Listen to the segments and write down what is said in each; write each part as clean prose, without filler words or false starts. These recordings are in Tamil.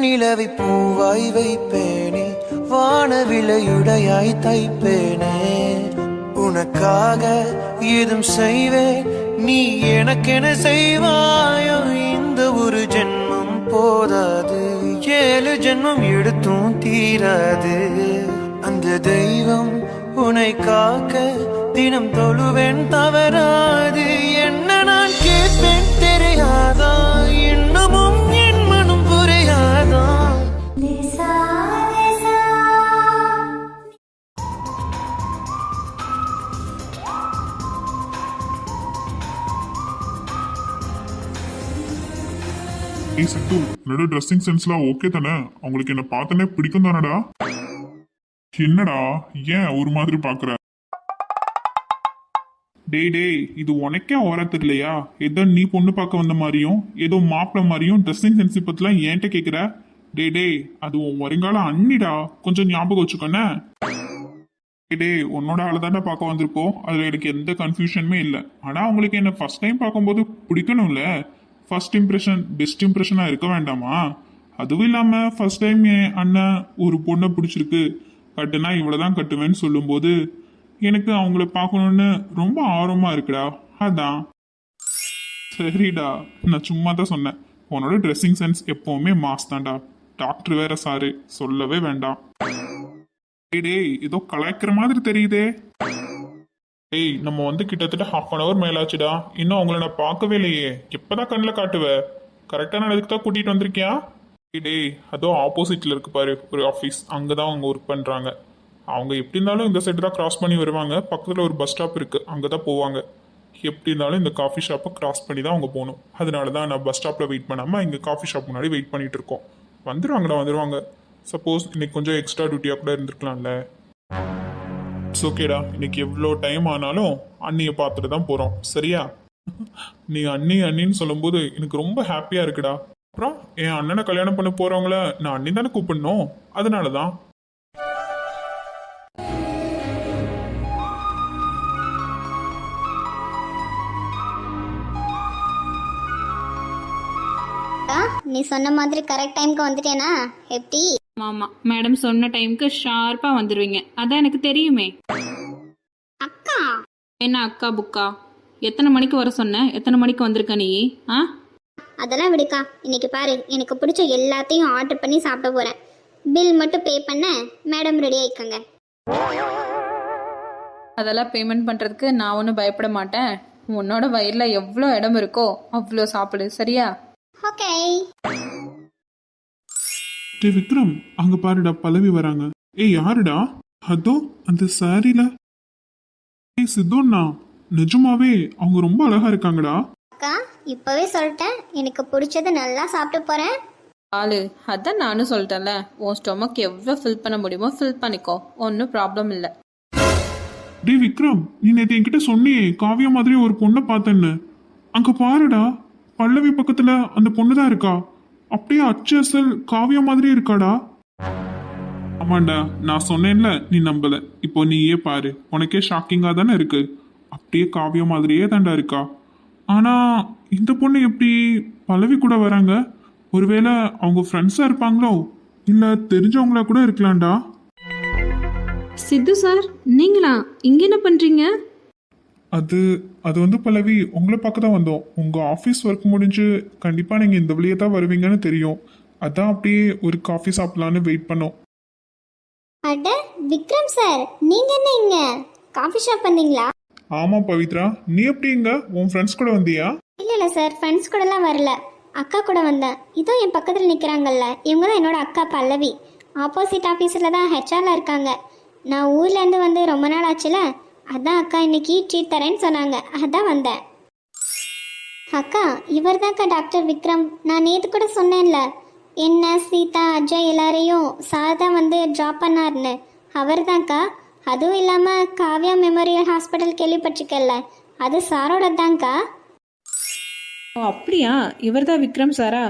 வெண்ணிலவை பூவாய் வைப்பேனே, வானவிலையுடையாய் தைப்பேனே. உனக்காக ஏதும் செய்வேன், நீ எனக்கென செய்வாயோ. இந்த ஒரு ஜென்மம் போதாது, 7 ஜென்மம் எடுத்தும் தீராது. அந்த தெய்வம் உன்னை காக்க தினம் தொழுவேன் தவறாது. என்ன நான் கேட்பேன் தெரியாதா, இன்னமும் என் மனம் புரியாதா. ஏய் சித்து, என்னோட ட்ரெஸ்ஸிங் சென்ஸ்லாம் ஓகே தானே? அவங்களுக்கு என்ன பார்த்தனே பிடிக்கும் தானடா? என்னடா ஏன் ஒரு மாதிரி பாக்குற? டேய் இது உனக்கே ஓர தெரியலையா? ஏதோ நீ பொண்ணு பார்க்க வந்த மாதிரியும் ஏதோ மாப்பிள்ள மாதிரியும் ட்ரெஸ்ஸிங் சென்ஸ் பத்திலாம் ஏன்ட்ட கேக்குற? டேய் அது உன் வருங்கால அண்ணிடா, கொஞ்சம் ஞாபகம் வச்சுக்கோண்ணே. உன்னோட ஆளுதாண்டா பார்க்க வந்திருக்கோம், அதுல எனக்கு எந்த கன்ஃபியூஷனுமே இல்லை. ஆனா அவங்களுக்கு என்ன ஃபர்ஸ்ட் டைம் பார்க்கும்போது பிடிக்கணும்ல. ஃபர்ஸ்ட் இம்ப்ரெஷன் பெஸ்ட் இம்ப்ரெஷனா இருக்க வேண்டாமா? அதுவும் இல்லாம ஃபர்ஸ்ட் டைம் என் அண்ணன் ஒரு பொண்ணை பிடிச்சிருக்கு, கட்டுனா இவ்வளவுதான் கட்டுவேன்னு சொல்லும் போது எனக்கு அவங்கள பார்க்கணும்னு ரொம்ப ஆர்வமா இருக்குடா. அதான். சரிடா, நான் சும்மா தான் சொன்னேன். உன்னோட ட்ரெஸ்ஸிங் சென்ஸ் எப்பவுமே மாஸ் தான்டா. டாக்டர் வேற சாரு, சொல்லவே வேண்டாம். டேய் ஏதோ கலாய்க்கிற மாதிரி தெரியுதே. ஏய் நம்ம வந்து கிட்டத்தட்ட ½ மேலாச்சுடா, இன்னும் அவங்கள நான் பார்க்கவே இல்லையே. எப்பதான் கண்ணில் காட்டுவ? கரெக்டான இடத்துக்கு தான் கூட்டிட்டு வந்திருக்கியா? டேய் அதோ ஆப்போசிட்ல இருக்கு பாரு ஒரு ஆஃபீஸ், அங்கதான் அவங்க ஒர்க் பண்றாங்க. அவங்க எப்படி இருந்தாலும் இந்த சைடு தான் கிராஸ் பண்ணி வருவாங்க. பக்கத்துல ஒரு பஸ் ஸ்டாப் இருக்கு, அங்கதான் போவாங்க. எப்படி இருந்தாலும் இந்த காஃபி ஷாப்பை கிராஸ் பண்ணி தான் அவங்க போகணும். அதனாலதான் நான் பஸ் ஸ்டாப்ல வெயிட் பண்ணாம இங்க காஃபி ஷாப் முன்னாடி வெயிட் பண்ணிட்டு இருக்கோம். வந்துருவாங்க. சப்போஸ் இன்னைக்கு கொஞ்சம் எக்ஸ்ட்ரா டியூட்டியா கூட இருந்திருக்கலாம்ல. இட்ஸ் ஓகேடா, இன்னைக்கு எவ்வளோ டைம் ஆனாலும் அண்ணியை பார்த்துட்டு தான் போறோம், சரியா? நீ அண்ணின்னு சொல்லும்போது எனக்கு ரொம்ப ஹாப்பியா இருக்குடா. அப்புறம் என் அண்ணனை கல்யாணம் பண்ண போறவங்கள நான் அண்ணி தானே கூப்பிடணும், அதனாலதான். நீ சொன்ன மாதிரி கரெக்ட் டைம்க்கு வந்துட்டேனா? எப்படி? ஆமா, மேடம் சொன்ன டைம்க்கு ஷார்ப்பா வந்துருவீங்க, அதான் எனக்கு தெரியுமே. அக்கா என்ன அக்கா புக்கா? எத்தனை மணிக்கு வர சொன்ன? எத்தனை மணிக்கு வந்திருக்க நீ? அதெல்லாம் விடுக்கா. இன்னைக்கு பாரு, எனக்கு பிடிச்ச எல்லாத்தையும் ஆர்டர் பண்ணி சாப்பிட போறேன். பில் மட்டும் பே பண்ண மேடம் ரெடி ஆயிக்கங்க. அதெல்லாம் பேமெண்ட் பண்றதுக்கு நான் ஒன்றும் பயப்பட மாட்டேன். உன்னோட வயிறுல எவ்வளோ இடம் இருக்கோ அவ்வளோ சாப்பிடு, சரியா? ஓகே. விக்ரம், அங்க பாருடா பல்லவி வராங்க. ஏய் யாருடா? அதோ அந்த சாரில. ஏய் சித்தோண்ணா, நிஜமாவே அவங்க ரொம்ப அழகா இருக்காங்கடா. அக்கா இப்பவே சொல்லிட்டேன், எனக்கு பிடிச்சது நல்லா சாப்பிட்டு போறேன். ஆளு அதான் நானும் சொல்லிட்டேன்ல, உன் ஸ்டொமக் எவ்வளோ ஃபில் பண்ண முடியுமோ ஃபில் பண்ணிக்கோ, ஒன்றும் ப்ராப்ளம் இல்லை. டே விக்ரம், நீ நேற்று என்கிட்ட சொன்னியே காவியா மாதிரி ஒரு பொண்ணை பார்த்தேன்னு. அங்க பாருடா, பல்லவி பக்கத்துல அந்த பொண்ணுதான் இருக்கா. அப்படியே அச்சல் காவியா மாதிரி இருக்காடா. ஆமாண்டா, நான் சொன்னேன்ல, நீ நம்பல. இப்போ நீயே பாரு, உனக்கே ஷாக்கிங்கா தானே இருக்கு. அப்படியே காவியா மாதிரியே தாண்டா இருக்கா. ஆனா இந்த பொண்ணு எப்படி பல்லவி கூட வராங்க? ஒருவேளை அவங்க ஃப்ரெண்ட்ஸா இருப்பாங்களோ, இல்ல தெரிஞ்சவங்களா கூட இருக்கலாம்டா. சித்து சார், நீங்களா இங்க என்ன பண்றீங்க? அது வந்து பல்லவி, உங்களை பார்க்க தான் வந்தோம். உங்க ஆஃபீஸ் ஒர்க் முடிஞ்சு கண்டிப்பா நீங்க இந்த வழியே தான் வருவீங்கன்னு தெரியும். அதான் அப்படியே ஒரு காஃபி சாப்பிடலான்னு வெயிட் பண்ணோம். அட விக்ரம் சார், நீங்க என்ன இங்க காஃபி ஷாப் வந்தீங்களா? ஆமா பவித்ரா, நீ எப்படி இங்க உன் ஃப்ரெண்ட்ஸ் கூட வந்தியா? இல்ல சார், ஃப்ரெண்ட்ஸ் கூடலாம் வரல, அக்கா கூட வந்தேன். இதோ என் பக்கத்தில் நிற்கிறாங்கல்ல, இவங்க தான் என்னோட அக்கா பல்லவி. ஆப்போசிட் ஆஃபீஸில் தான் ஹெச்ஆரில் இருக்காங்க. நான் ஊர்லேருந்து வந்து ரொம்ப நாள் ஆச்சுல, அதான் அக்கா இன்னைக்கு ட்ரீட் தரேன்னு சொன்னாங்க, அதான் வந்தேன். அக்கா இவர் தான்க்கா டாக்டர் விக்ரம். நான் நேற்று கூட சொன்னேன்ல, என்ன சீதா அஜய் எல்லாரையும் சார் தான் வந்து ட்ராப் பண்ணார்னு. அவர் தான்க்கா. அதுவும் இல்லாமல் காவ்யா மெமோரியல் ஹாஸ்பிட்டல் கேள்விப்பட்டிருக்கல, அது சாரோட தான்க்கா. ஓ அப்படியா, இவர் தான் விக்ரம் சாரா?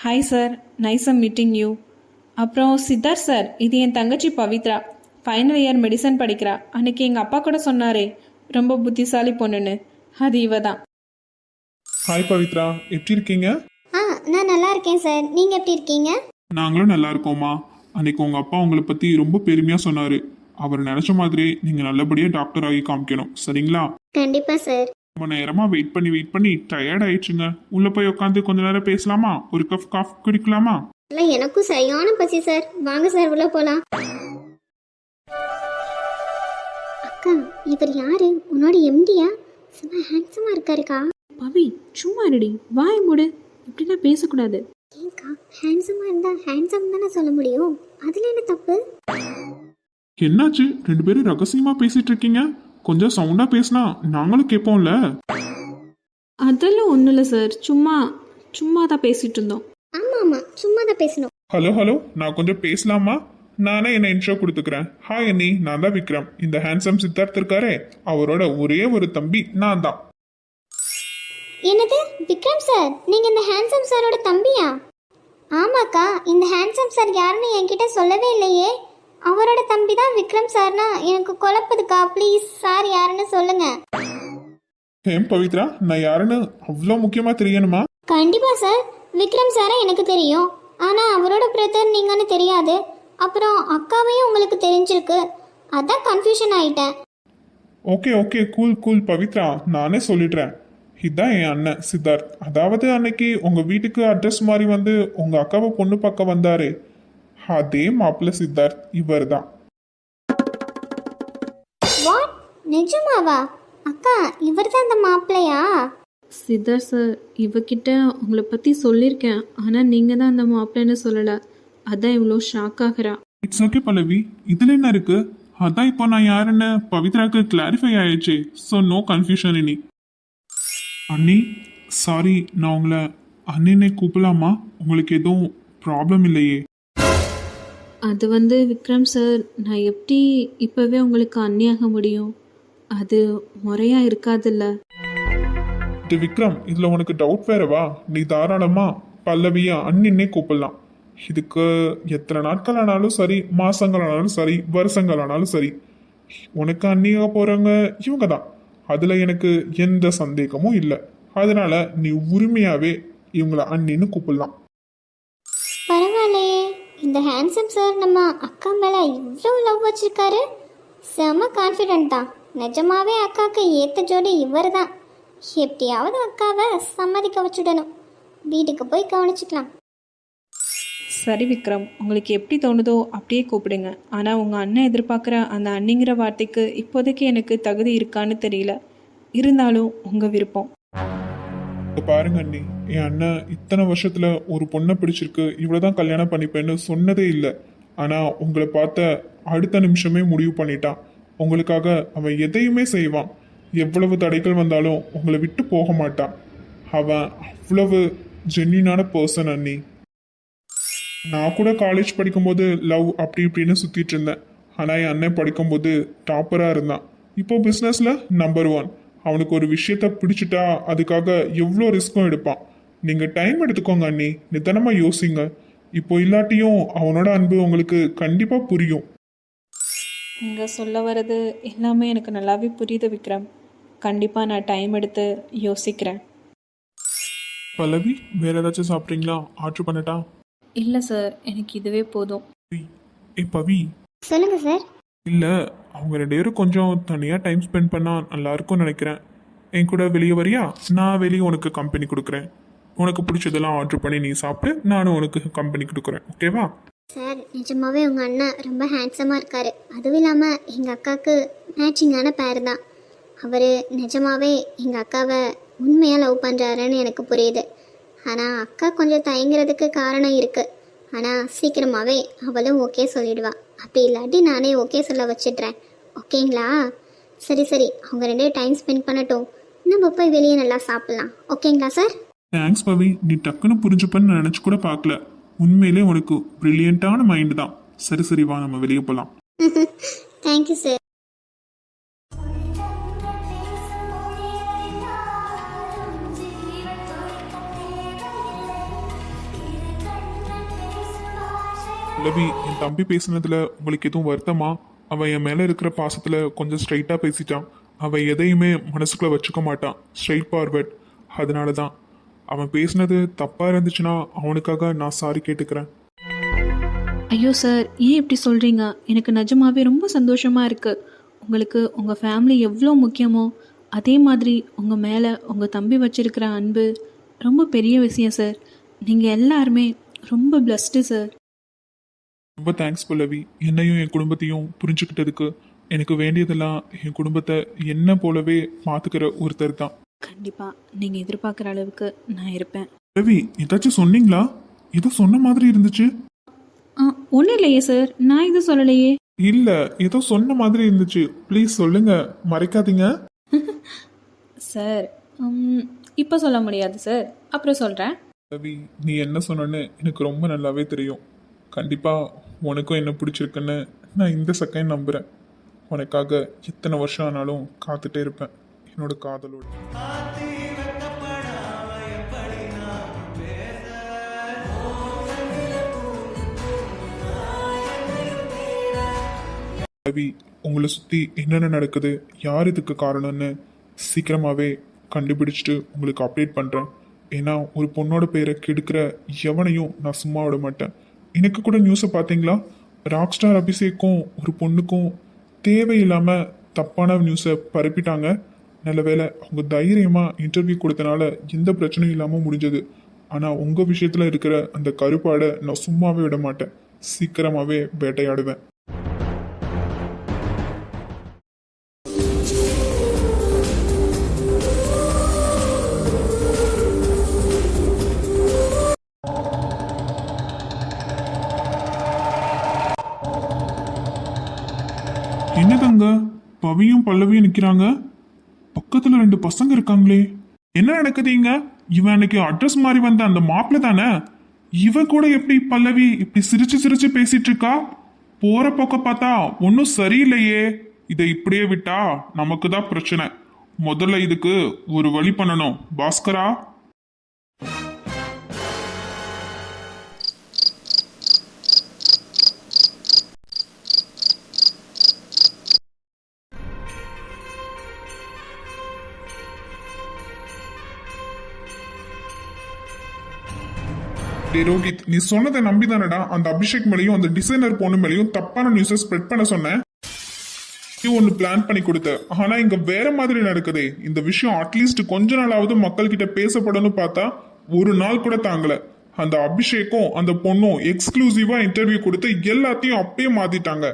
Hi sir, nice meeting you. அப்புறம் சித்தார்த் சார், இது என் தங்கச்சி பவித்ரா, ஃபைனல் இயர் மெடிசன் படிக்கிறா. அன்னைக்கு எங்கள் அப்பா கூட சொன்னாரே ரொம்ப புத்திசாலி பொண்ணுன்னு, அது இவ தான். ஹாய் பவித்ரா, எப்படி இருக்கீங்க? நான் நல்லா இருக்கேன் சார், நீங்கள் எப்படி இருக்கீங்க? நாங்களும் நல்லா இருக்கோம்மா. அன்னைக்கு உங்க அப்பா உங்களை பத்தி ரொம்ப பெருமையா சொன்னாரு. அவர் நினைச்ச மாதிரி நீங்க நல்லபடியா டாக்டர் ஆகி காமிக்கணும், சரிங்களா? கண்டிப்பா சார். ரொம்ப நேரமா வெயிட் பண்ணி டயர்ட் ஆயிடுச்சுங்க. உள்ள போய் உட்காந்து கொஞ்ச நேரம் பேசலாமா? ஒரு கப் காஃபி குடிக்கலாமா? இல்ல எனக்கும் சரியான பசி சார். வாங்க சார் உள்ள போலாம். அக்கா இவர் யாரு? உன்னோட எம்டியா? செம ஹேண்ட்ஸமா இருக்காருக்கா. பவி சும்மா இருடி, வாய் மூடு. இப்படிலாம் பேசக்கூடாது. ஏங்கா ஹேண்ட்ஸமா இருந்தா ஹேண்ட்ஸம் தானே சொல்ல முடியும், அதுல என்ன தப்பு? என்னாச்சு? ரெண்டு பேரும் ரகசியமா பேசிட்டு இருக்கீங்க. கொஞ்சம் சவுண்டா பேசினா நாங்களும் கேட்போம்ல. அதெல்லாம் ஒன்றும் இல்லை சார், சும்மா தான் பேசிட்டு இருந்தோம். ஆமா ஆமா சும்மா தான் பேசணும். ஹலோ, நான் கொஞ்சம் பேசலாமா? நானே என்ன இன்ட்ரோ கொடுத்துக்கிறேன். ஹாய் அண்ணி, நான் தான் விக்ரம். இந்த ஹேண்ட்ஸம் சித்தார்த் இருக்காரே, அவரோட ஒரே ஒரு தம்பி நான் தான். என்னது விக்ரம் சார், நீங்க இந்த ஹேண்ட்ஸம் சாரோட தம்பியா? ஆமாக்கா, இந்த ஹேண்ட்ஸம் சார் யாருன்னு என்கிட்ட சொல்லவே இல்லையே. அவரோட தம்பி தான் விக்ரம் சார்னா எனக்கு குழப்புதுக்கா. ப்ளீஸ் சார் யாருன்னு சொல்லுங்க. ஏன் பவித்ரா, நான் யாருன்னு அவ்வளோ முக்கியமா தெரியணுமா? கண்டிப்பா சார், விக்ரம் சாரை எனக்கு தெரியும். ஆனா அவரோட பிரதர் நீங்கன்னு தெரியாது. அப்புறம் அக்காவையும் உங்களுக்கு தெரிஞ்சிருக்கு. அதான் கன்ஃபியூஷன் ஆயிட்டேன். ஓகே கூல் பவித்ரா, நானே சொல்லிடுறேன். இதான் என் அண்ணன் சித்தார்த். அதாவது அன்னைக்கு உங்க வீட்டுக்கு அட்ரஸ் மாதிரி வந்து உங்க அக்காவை பொண்ணு பார்க்க வந்தாரு, அதே மாப்பிள்ள சித்தார்த் இவர் தான். வாட், நிஜமாவா? அக்கா இவர் தான் அந்த மாப்பிள்ளையா? சித்தார்த் சார், இவகிட்ட உங்களை பற்றி சொல்லியிருக்கேன். ஆனால் நீங்கள் தான் அந்த மாப்பிள்ளைன்னு சொல்லலை. அதான் இவ்வளோ ஷாக் ஆகிறா. இட்ஸ் ஓகே பல்லவி, இதுல என்ன இருக்கு? அதான் இப்போ நான் யாருன்னு பவித்ராக்கு கிளாரிஃபை ஆயிடுச்சு. ஸோ நோ கன்ஃபியூஷன் இனி. அண்ணி சாரி, நான் உங்களை அண்ணினை கூப்பிடலாமா? உங்களுக்கு எதுவும் ப்ராப்ளம் இல்லையே? அது விக்ரம் சார், நான் எப்படி இப்போவே உங்களுக்கு அண்ணியாக முடியும்? அது முறையாக இருக்காதுல்ல. இது விக்ரம், இதுல உனக்கு டவுட் வேறவா? நீ தாராளமா பல்லவியா அண்ணின்னே கூப்பிடலாம். இதுக்கு எத்தனை நாட்கள் ஆனாலும் சரி, மாசங்கள் ஆனாலும் சரி, வருஷங்கள் ஆனாலும் சரி, உனக்கு அண்ணியாக போறவங்க இவங்க தான். அதுல எனக்கு எந்த சந்தேகமும் இல்லை. அதனால நீ உரிமையாவே இவங்கள அண்ணின்னு கூப்பிடலாம். பரவாயில்லையே, இந்த ஹேண்ட்ஸம் சார் நம்ம அக்கா மேல இவ்வளோ லவ் வச்சிருக்காரு. செம கான்ஃபிடென்ட் தான். நிஜமாவே அக்காவுக்கு ஏத்த ஜோடி இவர் தான். எப்படியாவது அக்காவை சம்மதிக்க வச்சுடணும். வீட்டுக்கு போய் கவனிச்சுக்கலாம். சரி விக்ரம், உங்களுக்கு எப்படி தோணுதோ அப்படியே கூப்பிடுங்க. ஆனால் உங்கள் அண்ணன் எதிர்பார்க்குற அந்த அண்ணிங்கிற வார்த்தைக்கு இப்போதைக்கு எனக்கு தகுதி இருக்கான்னு தெரியல. இருந்தாலும் உங்கள் விருப்பம். பாருங்க அண்ணி, என் அண்ணன் இத்தனை வருஷத்துல ஒரு பொண்ணை பிடிச்சிருக்கு, இவ்வளவுதான் கல்யாணம் பண்ணிப்பேன்னு சொன்னதே இல்லை. ஆனா உங்களை பார்த்த அடுத்த நிமிஷமே முடிவு பண்ணிட்டான். உங்களுக்காக அவன் எதையுமே செய்வான். எவ்வளவு தடைகள் வந்தாலும் உங்களை விட்டு போக மாட்டான். அவன் அவ்வளவு ஜென்யூனான பர்சன் அண்ணி. நான் கூட காலேஜ் படிக்கும்போது லவ் அப்படி இப்படின்னு சுத்திட்டு இருந்தேன். ஆனா என் அண்ணன் படிக்கும்போது டாப்பரா இருந்தான். இப்போ பிஸ்னஸ்ல நம்பர் 1. அவனுக்கு ஒரு விஷயத்த பிடிச்சிட்டா அதுக்காக எவ்வளோ ரிஸ்க்கும் எடுப்பான். நீங்க டைம் எடுத்துக்கோங்க அண்ணி, நிதானமா யோசிங்க. இப்போ இல்லாட்டியும் அவனோட அன்பு உங்களுக்கு கண்டிப்பா புரியும். நீங்கள் சொல்ல வர்றது எல்லாமே எனக்கு நல்லாவே புரியுது விக்ரம். கண்டிப்பாக நான் டைம் எடுத்து யோசிக்கிறேன். பல்லவி, வேற ஏதாச்சும் சாப்பிட்றீங்களா? ஆர்டர் பண்ணட்டா? இல்லை சார், எனக்கு இதுவே போதும். ஏ பவி. சொல்லுங்க சார். இல்லை, அவங்க 2 பேரும் கொஞ்சம் தனியாக டைம் ஸ்பெண்ட் பண்ணால் நல்லா இருக்கும்னு நினைக்கிறேன். என் கூட வெளியே வரியா? நான் வெளியே உனக்கு கம்பெனி கொடுக்குறேன். உனக்கு பிடிச்சதெல்லாம் ஆர்டர் பண்ணி நீ சாப்பிட்டு, நானும் உனக்கு கம்பெனி கொடுக்குறேன். ஓகேவா? சார் நிஜமாவே உங்கள் அண்ணன் ரொம்ப ஹேண்ட்ஸமாக இருக்காரு. அதுவும் இல்லாமல் எங்கள் அக்காவுக்கு மேட்சிங்கான பேர் தான். அவர் நிஜமாவே எங்கள் அக்காவை உண்மையாக லவ் பண்ணுறாருன்னு எனக்கு புரியுது. ஆனால் அக்கா கொஞ்சம் தயங்குறதுக்கு காரணம் இருக்குது. ஆனால் சீக்கிரமாகவே அவளும் ஓகே சொல்லிடுவா. அப்படி இல்லாட்டி நானே ஓகே சொல்ல வச்சிடுறேன். ஓகேங்களா? சரி அவங்க 2 டைம் ஸ்பெண்ட் பண்ணட்டும். நம்ம போய் வெளியே நல்லா சாப்பிட்லாம். ஓகேங்களா சார்? தேங்க்ஸ் பவி, நீ டக்குன்னு புரிஞ்சுப்பன்னு நான் நினச்சி கூட பார்க்கல. உண்மையிலே உனக்கு பிரில்லியண்ட்டான மைண்டு தான். சரி வா, நம்ம வெளியே போகலாம். Thank you sir. லவி, என் தம்பி பேசுனதுல உங்களுக்கு எதுவும் வருத்தமா? அவன் என் மேல இருக்கிற பாசத்துல கொஞ்சம் ஸ்ட்ரைட்டா பேசிட்டான். அவன் எதையுமே மனசுக்குள்ள வச்சுக்க மாட்டான். Straight forward. அதனால தான் அவன் பேசுனது தப்பா இருந்துச்சுன்னா அவனுக்காக நான் சாரி கேட்டுக்கிறேன். ஐயோ சார், ஏன் இப்படி சொல்கிறீங்க? எனக்கு நிஜமாவே ரொம்ப சந்தோஷமாக இருக்குது. உங்களுக்கு உங்கள் ஃபேமிலி எவ்வளோ முக்கியமோ அதே மாதிரி உங்கள் மேலே உங்கள் தம்பி வச்சிருக்கிற அன்பு ரொம்ப பெரிய விஷயம் சார். நீங்கள் எல்லாருமே ரொம்ப பிளஸ்டு சார். ரொம்ப தேங்க்ஸ் பல்லவி, என்னையும் என் குடும்பத்தையும் புரிஞ்சுக்கிட்டதுக்கு. எனக்கு வேண்டியதெல்லாம் என் குடும்பத்தை என்ன போலவே பார்த்துக்கிற ஒருத்தர் தான். கண்டிப்பாக நீங்கள் எதிர்பார்க்குற அளவுக்கு நான் இருப்பேன். பல்லவி, ஏதாச்சும் சொன்னீங்களா? ஏதோ சொன்ன மாதிரி இருந்துச்சு. ஒன்றும் இல்லையே சார், நான் இது சொல்லலையே. இல்ல, ஏதோ சொன்ன மாதிரி இருந்துச்சு. ப்ளீஸ் சொல்லுங்க, மறைக்காதீங்க. சார் இப்போ சொல்ல முடியாது சார், அப்புறம் சொல்கிறேன். ரவி, நீ என்ன சொன்னன்னு எனக்கு ரொம்ப நல்லாவே தெரியும். கண்டிப்பா உனக்கும் என்ன பிடிச்சிருக்குன்னு நான் இந்த செகண்ட் நம்புறேன். உனக்காக எத்தனை வருஷம் ஆனாலும் காத்துட்டே இருப்பேன் என்னோட காதலோடு. ரவி, உங்களை சுத்தி என்னென்ன நடக்குது, யார் இதுக்கு காரணம்னு சீக்கிரமாவே கண்டுபிடிச்சிட்டு உங்களுக்கு அப்டேட் பண்றேன். ஏன்னா ஒரு பொண்ணோட பேரை கெடுக்கிற எவனையும் நான் சும்மா விட மாட்டேன். எனக்கு கூட நியூஸை பார்த்தீங்களா? ராக் ஸ்டார் அபிஷேக்கும் ஒரு பொண்ணுக்கும் தேவையில்லாம தப்பான நியூஸை பரப்பிட்டாங்க. நல்ல வேளை அவங்க தைரியமா இன்டர்வியூ கொடுத்தனால எந்த பிரச்சனையும் இல்லாம முடிஞ்சது. ஆனா உங்க விஷயத்துல இருக்கிற அந்த கருப்பாடை நான் சும்மாவே விட மாட்டேன். சீக்கிரமாவே வேட்டையாடுவேன். என்னதாங்க, பவியும் பல்லவியும் நிக்கிறாங்க, பக்கத்துல 2 பசங்க இருக்காங்களே. என்ன நடக்குதுங்க? இவன் அன்னைக்கு அட்ரஸ் மாதிரி வந்த அந்த மாப்பிள்ள தானே? இவ கூட எப்படி பல்லவி இப்படி சிரிச்சு சிரிச்சு பேசிட்டு இருக்கா? போற பக்கம் பார்த்தா ஒன்னும் சரியில்லையே. இதை இப்படியே விட்டா நமக்கு தான் பிரச்சனை. முதல்ல இதுக்கு ஒரு வழி பண்ணணும். பாஸ்கரா, ரோஹித், நீ சொன்னதை நம்பிதானடா அந்த அபிஷேக் மேலையும் அந்த டிசைனர் பொண்ணு மேலையும் தப்பான நியூஸை ஸ்ப்ரெட் பண்ண சொன்னேன். நீ ஒன்னு பிளான் பண்ணி கொடுத்த. ஆனா இங்க வேற மாதிரி நடக்குதே. இந்த விஷயம் அட்லீஸ்ட் கொஞ்ச நாளாவது மக்கள் கிட்ட பேசப்படணும் பார்த்தா ஒரு நாள் கூட தாங்கல. அந்த அபிஷேக்கும் அந்த பொண்ணும் எக்ஸ்க்ளூசிவா இன்டர்வியூ கொடுத்து எல்லாத்தையும் அப்படியே மாத்திட்டாங்க.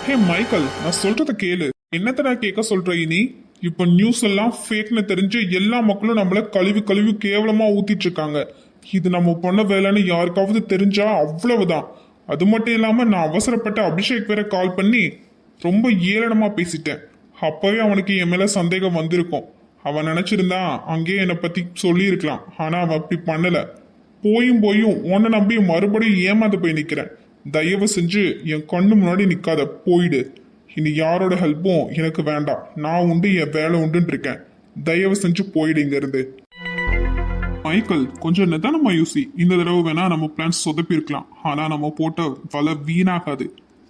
ஹே மைக்கேல், நான் சொல்றத கேளு. என்னத்தடா கேட்க சொல்ற இனி? இப்ப நியூஸ் எல்லாம் ஃபேக்னு தெரிஞ்சு எல்லா மக்களும் நம்மள கழுவி கழுவி கேவலமா ஊத்திட்டு இருக்காங்க. இது நம்ம பண்ண வேலைன்னு யாருக்காவது தெரிஞ்சா அவ்வளவுதான். அது மட்டும் இல்லாம நான் அவசரப்பட்ட அபிஷேக் வேற கால் பண்ணி ரொம்ப ஏளனமா பேசிட்டேன். அப்பவே அவனுக்கு என் மேல சந்தேகம் வந்திருக்கும். அவன் நினைச்சிருந்தா அங்கேயே என்னை பத்தி சொல்லி இருக்கலாம். ஆனா அவன் அப்படி பண்ணல. போயும் உன்னை நம்பி மறுபடியும் ஏமாந்து போய் நிக்கிறேன். தயவு செஞ்சு என் கண்ணு முன்னாடி நிக்காத, போயிடு. இனி யாரோட ஹெல்ப்பும் எனக்கு வேண்டாம். நான் உண்டு, என் வேலை உண்டுன்னு இருக்கேன். தயவு செஞ்சு போயிடு இங்க இருந்து. மைக்கேல், கொஞ்சம் நிதானமா யோசி. இந்த தடவை வேணா நம்ம பிளான் சொதப்பி இருக்கலாம். ஆனா நம்ம போட்ட வலை வீணாகாது.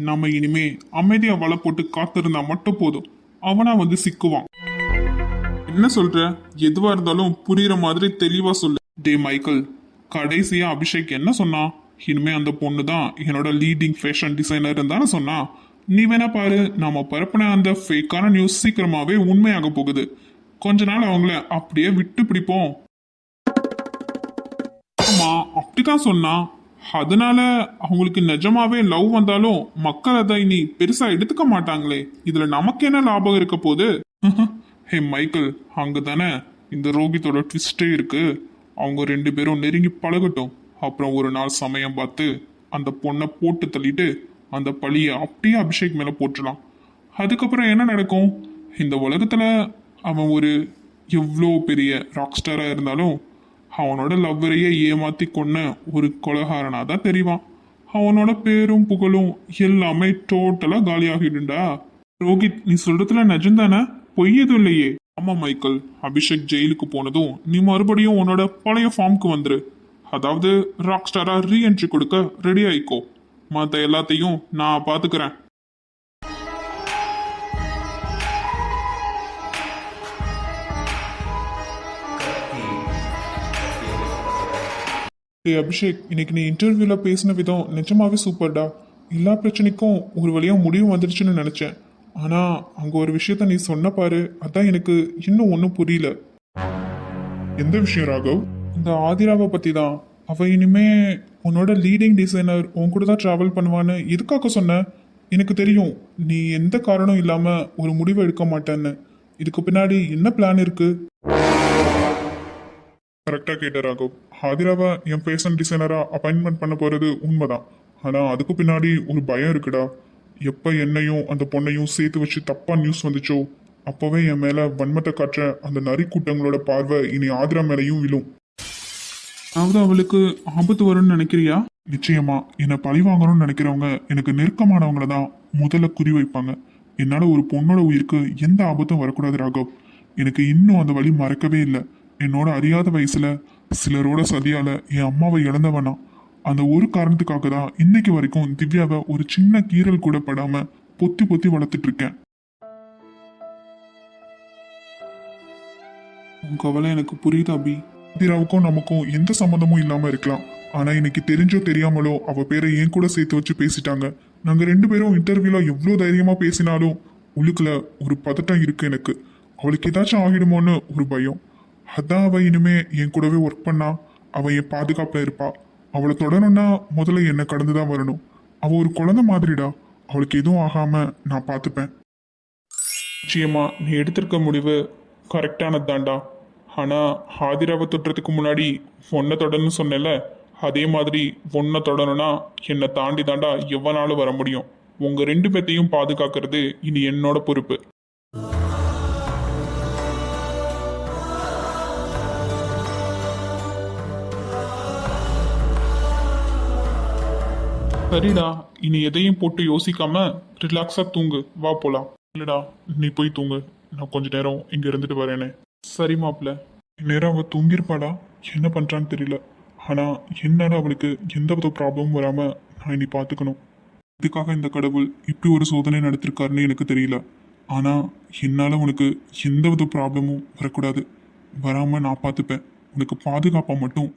நம்ம இனிமே அமைதியா வலை போட்டு காத்திருந்தா மட்டும் போதும். அவனா வந்து சிக்குவான். என்ன சொல்ற? எதுவா இருந்தாலும் புரியுற மாதிரி தெளிவா சொல்லு. டே மைக்கேல், கடைசியா அபிஷேக் என்ன சொன்னா? இனிமே அந்த பொண்ணு தான் என்னோட லீடிங் ஃபேஷன் டிசைனர் தானே சொன்னா. நீ வேணா பாரு, நாம பரப்புன அந்த ஃபேக்கான நியூஸ் சீக்கிரமாவே உண்மையாக போகுது. கொஞ்ச நாள் அவங்கள அப்படியே விட்டு பிடிப்போம். ஆமா, அப்படிதான் சொன்னா. அதனால அவங்களுக்கு நிஜமாவே லவ் வந்தாலும் மக்கள் அதை இனி பெருசா எடுத்துக்க மாட்டாங்களே. இதுல நமக்கு என்ன லாபம் இருக்க போகுது? ஹே மைக்கேல், அங்கதானே இந்த ரோகித்தோட ட்விஸ்டே இருக்கு. அவங்க 2 பேரும் நெருங்கி பழகட்டும். அப்புறம் ஒரு நாள் சமயம் பார்த்து அந்த பொண்ணை போட்டு தள்ளிட்டு அந்த பழியை அப்படியே அபிஷேக் மேல போட்டுடலாம். அதுக்கப்புறம் என்ன நடக்கும்? இந்த உலகத்துல அவன் ஒரு எவ்வளோ பெரிய ராக் ஸ்டாரா இருந்தாலும் அவனோட லவ்வரையே ஏமாத்தி கொன்ன ஒரு கொலகாரனா தான் தெரிவான். அவனோட பேரும் புகழும் எல்லாமே டோட்டலா காலியாகிடுண்டா. ரோஹித், நீ சொல்றதுல நிஜம்தானே? பொய் எதுவும் இல்லையே? ஆமா மைக்கேல், அபிஷேக் ஜெயிலுக்கு போனதும் நீ மறுபடியும் உன்னோட பழைய ஃபார்முக்கு வந்துரு. அதாவது ராக் ஸ்டாரா ரீஎன்ட்ரி கொடுக்க ரெடி ஆயிக்கோ. மற்ற எல்லாத்தையும் நான் பாத்துக்கிறேன். டேய் அபிஷேக், இன்னைக்கு நீ இன்டர்வியூல பேசின விதம் நிஜமாவே சூப்பர்டா. எல்லா பிரச்சனைக்கும் ஒரு வழியா முடிவு வந்துடுச்சுன்னு நினைச்சேன். ஆனா அங்க ஒரு விஷயத்த நீ சொன்ன பாரு, அதான் எனக்கு இன்னும் ஒன்றும் புரியல. எந்த விஷயம் ராகவ்? இந்த ஆதிராவை பத்தி தான். அவ இனிமே உன்னோட லீடிங் டிசைனர், உன் கூட தான் டிராவல் பண்ணுவான்னு எதுக்காக சொன்ன? எனக்கு தெரியும் நீ எந்த காரணம் இல்லாம ஒரு முடிவு எடுக்க மாட்டேன்னு. இதுக்கு பின்னாடி என்ன பிளான் இருக்கு? கரெக்டா கேட்ட ராகவ். ஆதிராவை என் ஃபேஷன் டிசைனரா அப்பாயின்மெண்ட் பண்ண போறது உண்மைதான். ஆனா அதுக்கு பின்னாடி ஒரு பயம் இருக்குடா. எப்ப என்னையும் அந்த பொண்ணையும் சேர்த்து வச்சு தப்பா நியூஸ் வந்துச்சோ, அப்பவே என் மேல வன்மத்தை காட்டுற அந்த நரி கூட்டங்களோட பார்வை இனி ஆதிரா மேலையும் விழும். அதாவது அவளுக்கு ஆபத்து வரும்னு நினைக்கிறியா? நிச்சயமா. என்னை பழி வாங்கணும்னு நினைக்கிறவங்க எனக்கு நெருக்கமானவங்கள தான் முதல்ல குறி வைப்பாங்க. என்னால ஒரு பொண்ணோட உயிருக்கு எந்த ஆபத்தும் வரக்கூடாது ராகவ். எனக்கு இன்னும் அந்த வழி மறக்கவே இல்லை. என்னோட அறியாத வயசுல சிலரோட சதியால என் அம்மாவை இழந்தவனா. அந்த ஒரு காரணத்துக்காக தான் இன்னைக்கு வரைக்கும் திவ்யாவை ஒரு சின்ன கீறல் கூட படாம பொத்தி பொத்தி வளர்த்துட்டு இருக்கேன். உன் கவலை எனக்கு புரியுது அபி. ஆதிராவுக்கும் நமக்கும் எந்த சம்மந்தமும் இல்லாம இருக்கலாம். ஆனா இன்னைக்கு தெரிஞ்சோ தெரியாமலோ அவ பேரை என் கூட சேர்த்து வச்சு பேசிட்டாங்க. நாங்க 2 பேரும் இன்டர்வியூல எவ்வளவு தைரியமா பேசினாலும் உள்ளுக்குள்ள ஒரு பதட்டம் இருக்கு எனக்கு. அவளுக்கு ஏதாச்சும் ஆகிடுமோன்னு ஒரு பயம். அதான் அவ இனிமே என் கூடவே ஒர்க் பண்ணா அவ என் பாதுகாப்புல இருப்பா. அவளை தொடரணும்னா முதல்ல என்னை கடந்துதான் வரணும். அவ ஒரு குழந்தை மாதிரிடா. அவளுக்கு எதுவும் ஆகாம நான் பார்த்துப்பேன். நிச்சயமா நீ எடுத்திருக்க முடிவு கரெக்டானது தான்டா. ஆனா ஆதிராவை தொட்டுறதுக்கு முன்னாடி ஒன்னை தொடர்னு சொன்னேன்ல, அதே மாதிரி ஒன்னை தொடரணும்னா என்னை தாண்டி தாண்டா எவ்வளவு வர முடியும். உங்க 2 பேத்தையும் பாதுகாக்கிறது இனி என்னோட பொறுப்பு. சரிடா, இனி எதையும் போட்டு யோசிக்காம ரிலாக்ஸா தூங்கு. வா போலாம். இல்லடா, நீ போய் தூங்கு. நான் கொஞ்ச நேரம் இங்க இருந்துட்டு வரேனே. சரி மாப்பிள்ள. நேரம் அவ தூங்கிருப்பாடா. என்ன பண்றான்னு தெரியல. ஆனா என்னால அவளுக்கு எந்த வித ப்ராப்ளமும் வராம நான் இனி பாத்துக்கணும். இதுக்காக இந்த கடவுள் இப்படி ஒரு சோதனை நடத்திருக்காருன்னு எனக்கு தெரியல. ஆனா என்னால உனக்கு எந்த வித ப்ராப்ளமும் வரக்கூடாது. வராம நான் பார்த்துப்பேன். உனக்கு பாதுகாப்பா மட்டும்